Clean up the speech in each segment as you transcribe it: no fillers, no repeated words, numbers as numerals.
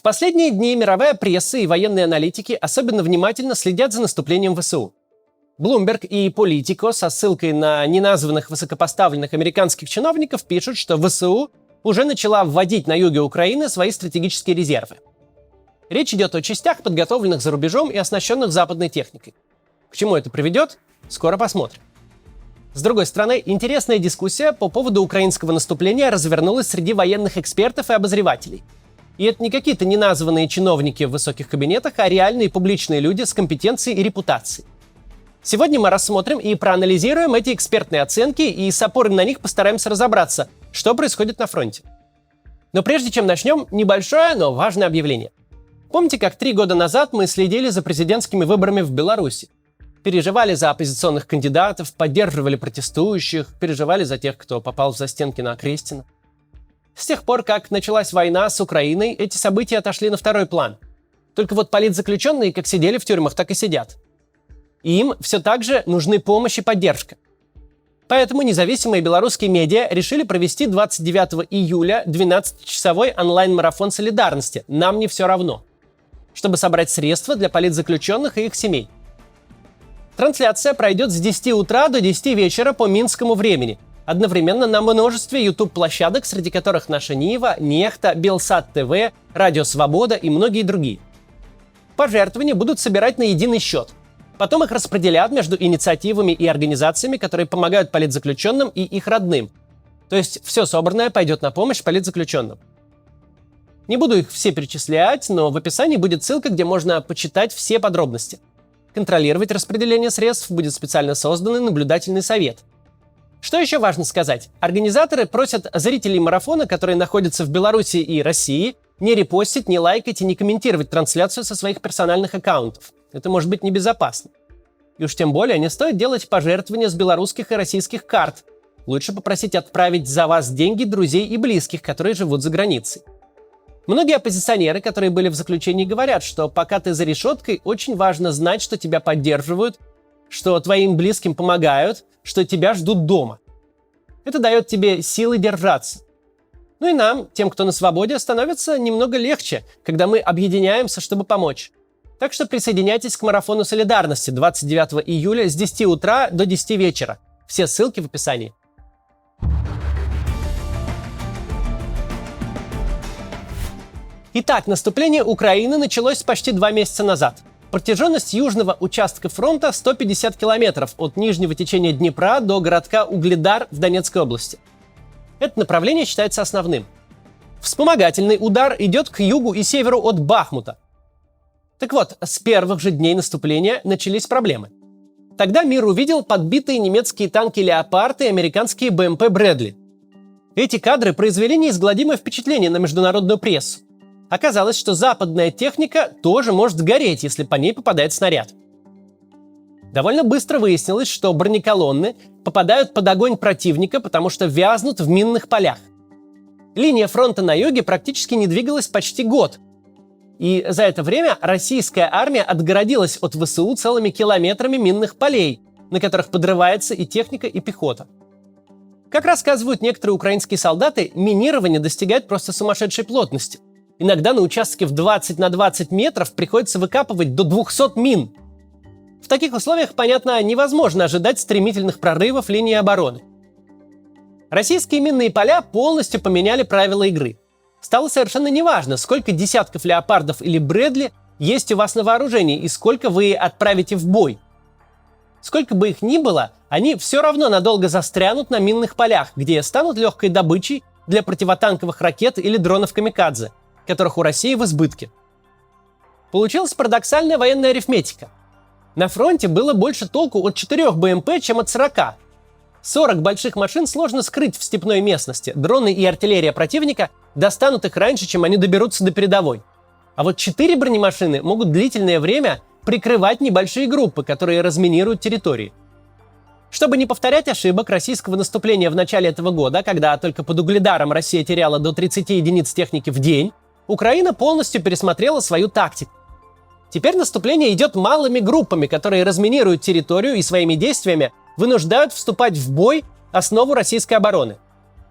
последние дни мировая пресса и военные аналитики особенно внимательно следят за наступлением ВСУ. Bloomberg и Politico со ссылкой на неназванных высокопоставленных американских чиновников пишут, что ВСУ уже начала вводить на юге Украины свои стратегические резервы. Речь идет о частях, подготовленных за рубежом и оснащенных западной техникой. К чему это приведет, скоро посмотрим. С другой стороны, интересная дискуссия по поводу украинского наступления развернулась среди военных экспертов и обозревателей. И это не какие-то неназванные чиновники в высоких кабинетах, а реальные публичные люди с компетенцией и репутацией. Сегодня мы рассмотрим и проанализируем эти экспертные оценки и с опорой на них постараемся разобраться, что происходит на фронте. Но прежде чем начнем, небольшое, но важное объявление. Помните, как 3 года назад мы следили за президентскими выборами в Беларуси? Переживали за оппозиционных кандидатов, поддерживали протестующих, переживали за тех, кто попал в застенки на Окрестино. С тех пор, как началась война с Украиной, эти события отошли на второй план. Только вот политзаключенные как сидели в тюрьмах, так и сидят. И им все так же нужны помощь и поддержка. Поэтому независимые белорусские медиа решили провести 29 июля 12-часовой онлайн-марафон солидарности «Нам не все равно», чтобы собрать средства для политзаключенных и их семей. Трансляция пройдет с 10 утра до 10 вечера по минскому времени, одновременно на множестве YouTube-площадок, среди которых наша Нива, Нехта, Белсат ТВ, Радио Свобода и многие другие. Пожертвования будут собирать на единый счет. Потом их распределят между инициативами и организациями, которые помогают политзаключенным и их родным. То есть все собранное пойдет на помощь политзаключенным. Не буду их все перечислять, но в описании будет ссылка, где можно почитать все подробности. Контролировать распределение средств будет специально созданный наблюдательный совет. Что еще важно сказать? Организаторы просят зрителей марафона, которые находятся в Беларуси и России, не репостить, не лайкать и не комментировать трансляцию со своих персональных аккаунтов. Это может быть небезопасно. И уж тем более не стоит делать пожертвования с белорусских и российских карт. Лучше попросить отправить за вас деньги друзей и близких, которые живут за границей. Многие оппозиционеры, которые были в заключении, говорят, что пока ты за решеткой, очень важно знать, что тебя поддерживают, что твоим близким помогают, что тебя ждут дома. Это дает тебе силы держаться. Ну и нам, тем, кто на свободе, становится немного легче, когда мы объединяемся, чтобы помочь. Так что присоединяйтесь к марафону солидарности 29 июля с 10 утра до 10 вечера. Все ссылки в описании. Итак, наступление Украины началось почти 2 месяца назад. Протяженность южного участка фронта 150 километров от нижнего течения Днепра до городка Угледар в Донецкой области. Это направление считается основным. Вспомогательный удар идет к югу и северу от Бахмута. Так вот, с первых же дней наступления начались проблемы. Тогда мир увидел подбитые немецкие танки «Леопард» и американские БМП «Брэдли». Эти кадры произвели неизгладимое впечатление на международную прессу. Оказалось, что западная техника тоже может гореть, если по ней попадает снаряд. Довольно быстро выяснилось, что бронеколонны попадают под огонь противника, потому что вязнут в минных полях. Линия фронта на юге практически не двигалась почти год. И за это время российская армия отгородилась от ВСУ целыми километрами минных полей, на которых подрывается и техника, и пехота. Как рассказывают некоторые украинские солдаты, минирование достигает просто сумасшедшей плотности. Иногда на участке в 20 на 20 метров приходится выкапывать до 200 мин. В таких условиях, понятно, невозможно ожидать стремительных прорывов линии обороны. Российские минные поля полностью поменяли правила игры. Стало совершенно неважно, сколько десятков «Леопардов» или «Брэдли» есть у вас на вооружении и сколько вы отправите в бой. Сколько бы их ни было, они все равно надолго застрянут на минных полях, где станут легкой добычей для противотанковых ракет или дронов «Камикадзе», которых у России в избытке. Получилась парадоксальная военная арифметика. На фронте было больше толку от 4 БМП, чем от 40. 40 больших машин сложно скрыть в степной местности. Дроны и артиллерия противника достанут их раньше, чем они доберутся до передовой. А вот 4 бронемашины могут длительное время прикрывать небольшие группы, которые разминируют территории. Чтобы не повторять ошибок российского наступления в начале этого года, когда только под Угледаром Россия теряла до 30 единиц техники в день, Украина полностью пересмотрела свою тактику. Теперь наступление идет малыми группами, которые разминируют территорию и своими действиями вынуждают вступать в бой основу российской обороны.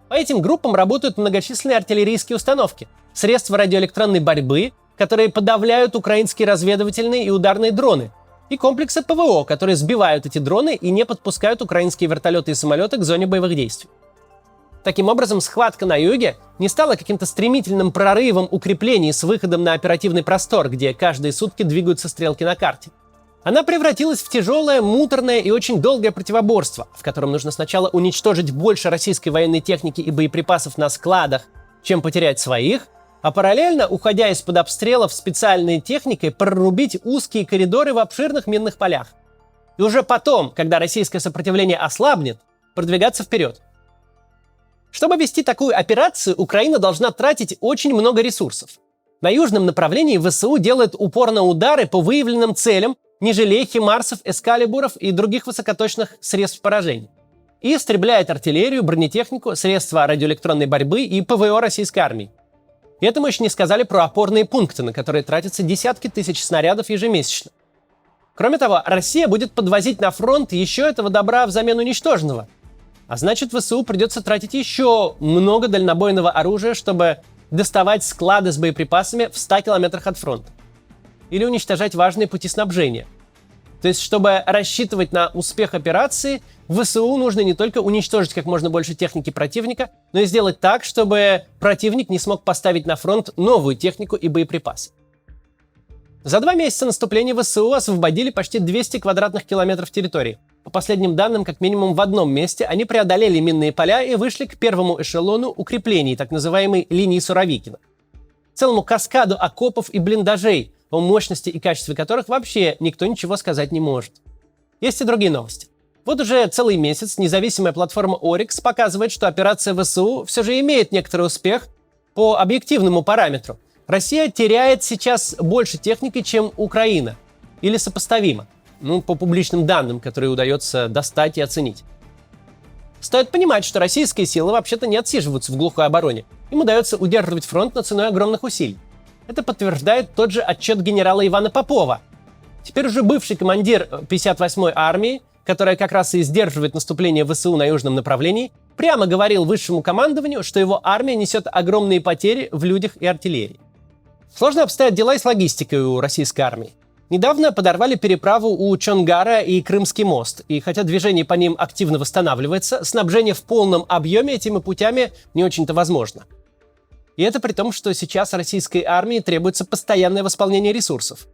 По этим группам работают многочисленные артиллерийские установки, средства радиоэлектронной борьбы, которые подавляют украинские разведывательные и ударные дроны, и комплексы ПВО, которые сбивают эти дроны и не подпускают украинские вертолеты и самолеты к зоне боевых действий. Таким образом, схватка на юге не стала каким-то стремительным прорывом укреплений с выходом на оперативный простор, где каждые сутки двигаются стрелки на карте. Она превратилась в тяжелое, муторное и очень долгое противоборство, в котором нужно сначала уничтожить больше российской военной техники и боеприпасов на складах, чем потерять своих, а параллельно, уходя из-под обстрелов специальной техникой, прорубить узкие коридоры в обширных минных полях. И уже потом, когда российское сопротивление ослабнет, продвигаться вперед. Чтобы вести такую операцию, Украина должна тратить очень много ресурсов. На южном направлении ВСУ делает упор на удары по выявленным целям, не жалея химарсов, эскалибуров и других высокоточных средств поражения. И истребляет артиллерию, бронетехнику, средства радиоэлектронной борьбы и ПВО российской армии. И это мы еще не сказали про опорные пункты, на которые тратятся десятки тысяч снарядов ежемесячно. Кроме того, Россия будет подвозить на фронт еще этого добра взамен уничтоженного. А значит, ВСУ придется тратить еще много дальнобойного оружия, чтобы доставать склады с боеприпасами в 100 километрах от фронта. Или уничтожать важные пути снабжения. То есть, чтобы рассчитывать на успех операции, ВСУ нужно не только уничтожить как можно больше техники противника, но и сделать так, чтобы противник не смог поставить на фронт новую технику и боеприпасы. За 2 месяца наступления ВСУ освободили почти 200 квадратных километров территории. По последним данным, как минимум в одном месте они преодолели минные поля и вышли к первому эшелону укреплений, так называемой линии Суровикина. Целому каскаду окопов и блиндажей, о мощности и качестве которых вообще никто ничего сказать не может. Есть и другие новости. Вот уже целый месяц независимая платформа Oryx показывает, что операция ВСУ все же имеет некоторый успех по объективному параметру. Россия теряет сейчас больше техники, чем Украина. Или сопоставимо. По публичным данным, которые удается достать и оценить. Стоит понимать, что российские силы вообще-то не отсиживаются в глухой обороне. Им удается удерживать фронт на ценой огромных усилий. Это подтверждает тот же отчет генерала Ивана Попова. Теперь уже бывший командир 58-й армии, которая как раз и сдерживает наступление ВСУ на южном направлении, прямо говорил высшему командованию, что его армия несет огромные потери в людях и артиллерии. Сложно обстоят дела и с логистикой у российской армии. Недавно подорвали переправу у Чонгара и Крымский мост, и хотя движение по ним активно восстанавливается, снабжение в полном объеме этими путями не очень-то возможно. И это при том, что сейчас российской армии требуется постоянное восполнение ресурсов,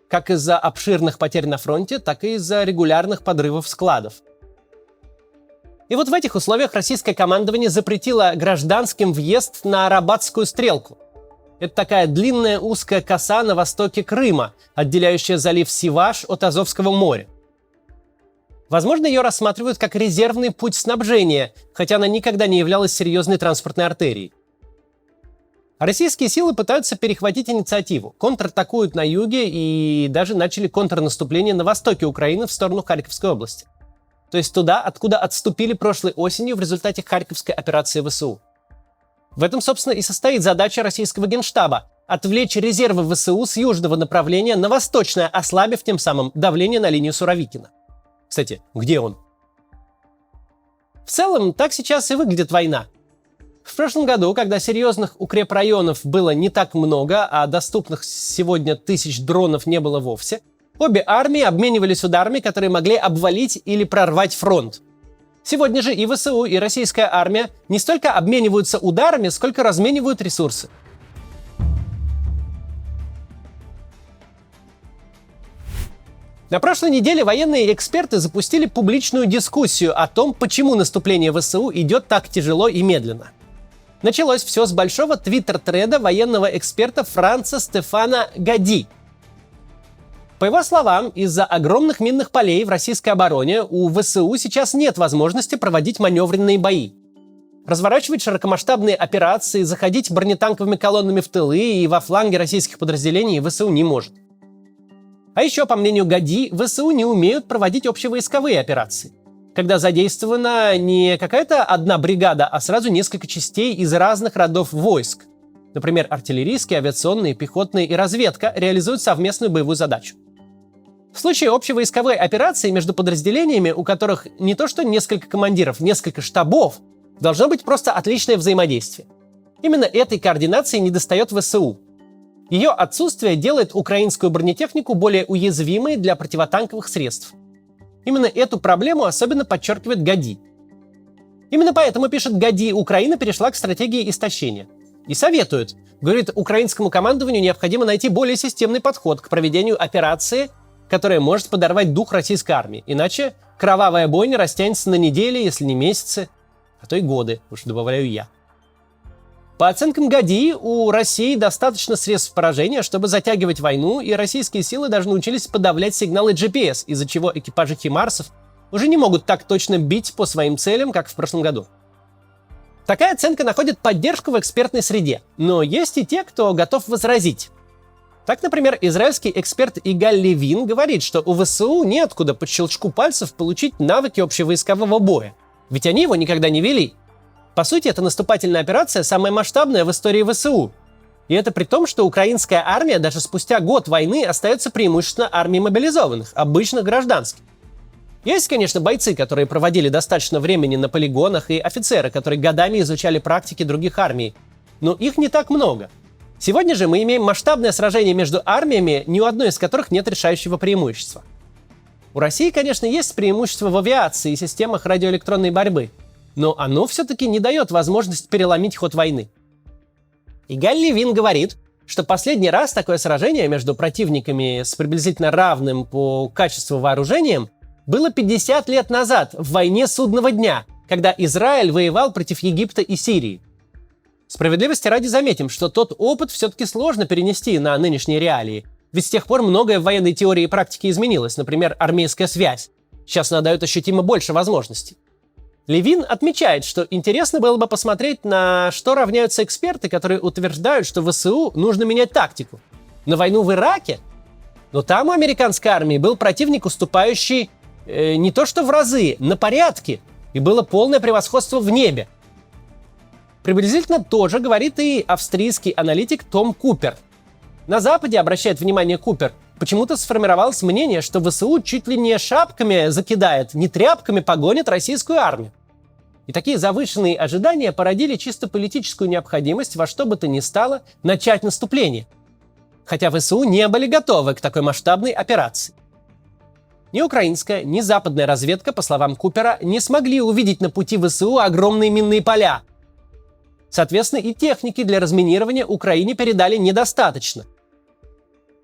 как из-за обширных потерь на фронте, так и из-за регулярных подрывов складов. И вот в этих условиях российское командование запретило гражданским въезд на Арабатскую стрелку. Это такая длинная узкая коса на востоке Крыма, отделяющая залив Сиваш от Азовского моря. Возможно, ее рассматривают как резервный путь снабжения, хотя она никогда не являлась серьезной транспортной артерией. Российские силы пытаются перехватить инициативу, контратакуют на юге и даже начали контрнаступление на востоке Украины в сторону Харьковской области. То есть туда, откуда отступили прошлой осенью в результате Харьковской операции ВСУ. В этом, собственно, и состоит задача российского генштаба – отвлечь резервы ВСУ с южного направления на восточное, ослабив тем самым давление на линию Суровикина. Кстати, где он? В целом, так сейчас и выглядит война. В прошлом году, когда серьезных укрепрайонов было не так много, а доступных сегодня тысяч дронов не было вовсе, обе армии обменивались ударами, которые могли обвалить или прорвать фронт. Сегодня же и ВСУ, и российская армия не столько обмениваются ударами, сколько разменивают ресурсы. На прошлой неделе военные эксперты запустили публичную дискуссию о том, почему наступление ВСУ идет так тяжело и медленно. Началось все с большого твиттер-треда военного эксперта Франца Стефана Гади. По его словам, из-за огромных минных полей в российской обороне у ВСУ сейчас нет возможности проводить маневренные бои. Разворачивать широкомасштабные операции, заходить бронетанковыми колоннами в тылы и во фланге российских подразделений ВСУ не может. А еще, по мнению Гади, ВСУ не умеют проводить общевойсковые операции, когда задействована не какая-то одна бригада, а сразу несколько частей из разных родов войск. Например, артиллерийские, авиационные, пехотные и разведка реализуют совместную боевую задачу. В случае общевойсковой операции между подразделениями, у которых не то что несколько командиров, несколько штабов, должно быть просто отличное взаимодействие. Именно этой координации недостает ВСУ. Ее отсутствие делает украинскую бронетехнику более уязвимой для противотанковых средств. Именно эту проблему особенно подчеркивает Гади. Именно поэтому, пишет Гади, Украина перешла к стратегии истощения. И советует, говорит, украинскому командованию необходимо найти более системный подход к проведению операции, которая может подорвать дух российской армии. Иначе кровавая бойня растянется на недели, если не месяцы, а то и годы, уж добавляю я. По оценкам Гади, у России достаточно средств поражения, чтобы затягивать войну, и российские силы даже научились подавлять сигналы GPS, из-за чего экипажи химарсов уже не могут так точно бить по своим целям, как в прошлом году. Такая оценка находит поддержку в экспертной среде, но есть и те, кто готов возразить. Так, например, израильский эксперт Игаль Левин говорит, что у ВСУ неоткуда по щелчку пальцев получить навыки общевойскового боя, ведь они его никогда не вели. По сути, эта наступательная операция самая масштабная в истории ВСУ. И это при том, что украинская армия даже спустя год войны остается преимущественно армией мобилизованных, обычных гражданских. Есть, конечно, бойцы, которые проводили достаточно времени на полигонах, и офицеры, которые годами изучали практики других армий. Но их не так много. Сегодня же мы имеем масштабное сражение между армиями, ни у одной из которых нет решающего преимущества. У России, конечно, есть преимущество в авиации и системах радиоэлектронной борьбы, но оно все-таки не дает возможность переломить ход войны. Игаль Левин говорит, что последний раз такое сражение между противниками с приблизительно равным по качеству вооружением было 50 лет назад, в войне Судного дня, когда Израиль воевал против Египта и Сирии. Справедливости ради заметим, что тот опыт все-таки сложно перенести на нынешние реалии, ведь с тех пор многое в военной теории и практике изменилось, например, армейская связь. Сейчас она дает ощутимо больше возможностей. Левин отмечает, что интересно было бы посмотреть, на что равняются эксперты, которые утверждают, что ВСУ нужно менять тактику. На войну в Ираке? Но там у американской армии был противник, уступающий не то что в разы, на порядки, и было полное превосходство в небе. Приблизительно то же говорит и австрийский аналитик Том Купер. На Западе, обращает внимание Купер, почему-то сформировалось мнение, что ВСУ чуть ли не шапками закидает, не тряпками погонит российскую армию. И такие завышенные ожидания породили чисто политическую необходимость во что бы то ни стало начать наступление. Хотя ВСУ не были готовы к такой масштабной операции. Ни украинская, ни западная разведка, по словам Купера, не смогли увидеть на пути ВСУ огромные минные поля. Соответственно, и техники для разминирования Украине передали недостаточно.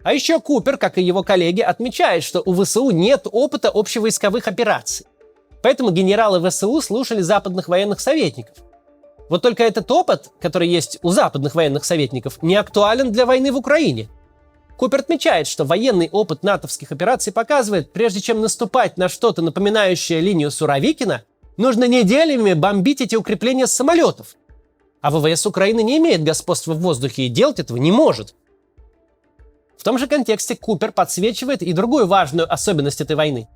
А еще Купер, как и его коллеги, отмечает, что у ВСУ нет опыта общевойсковых операций. Поэтому генералы ВСУ слушали западных военных советников. Вот только этот опыт, который есть у западных военных советников, не актуален для войны в Украине. Купер отмечает, что военный опыт натовских операций показывает, прежде чем наступать на что-то напоминающее линию Суровикина, нужно неделями бомбить эти укрепления с самолетов. А ВВС Украины не имеет господства в воздухе и делать этого не может. В том же контексте Купер подсвечивает и другую важную особенность этой войны.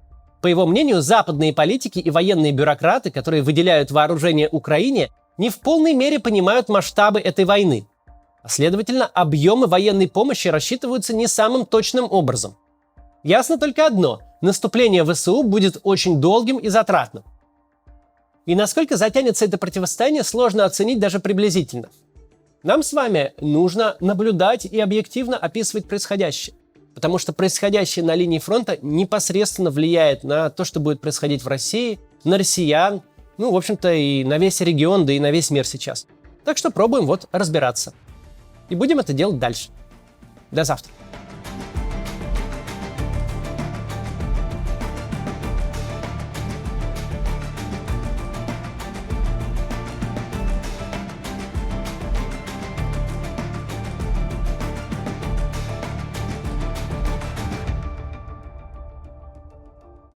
По его мнению, западные политики и военные бюрократы, которые выделяют вооружение Украине, не в полной мере понимают масштабы этой войны. А следовательно, объемы военной помощи рассчитываются не самым точным образом. Ясно только одно – наступление ВСУ будет очень долгим и затратным. И насколько затянется это противостояние, сложно оценить даже приблизительно. Нам с вами нужно наблюдать и объективно описывать происходящее. Потому что происходящее на линии фронта непосредственно влияет на то, что будет происходить в России, на россиян, в общем-то, и на весь регион, да и на весь мир сейчас. Так что пробуем разбираться. И будем это делать дальше. До завтра.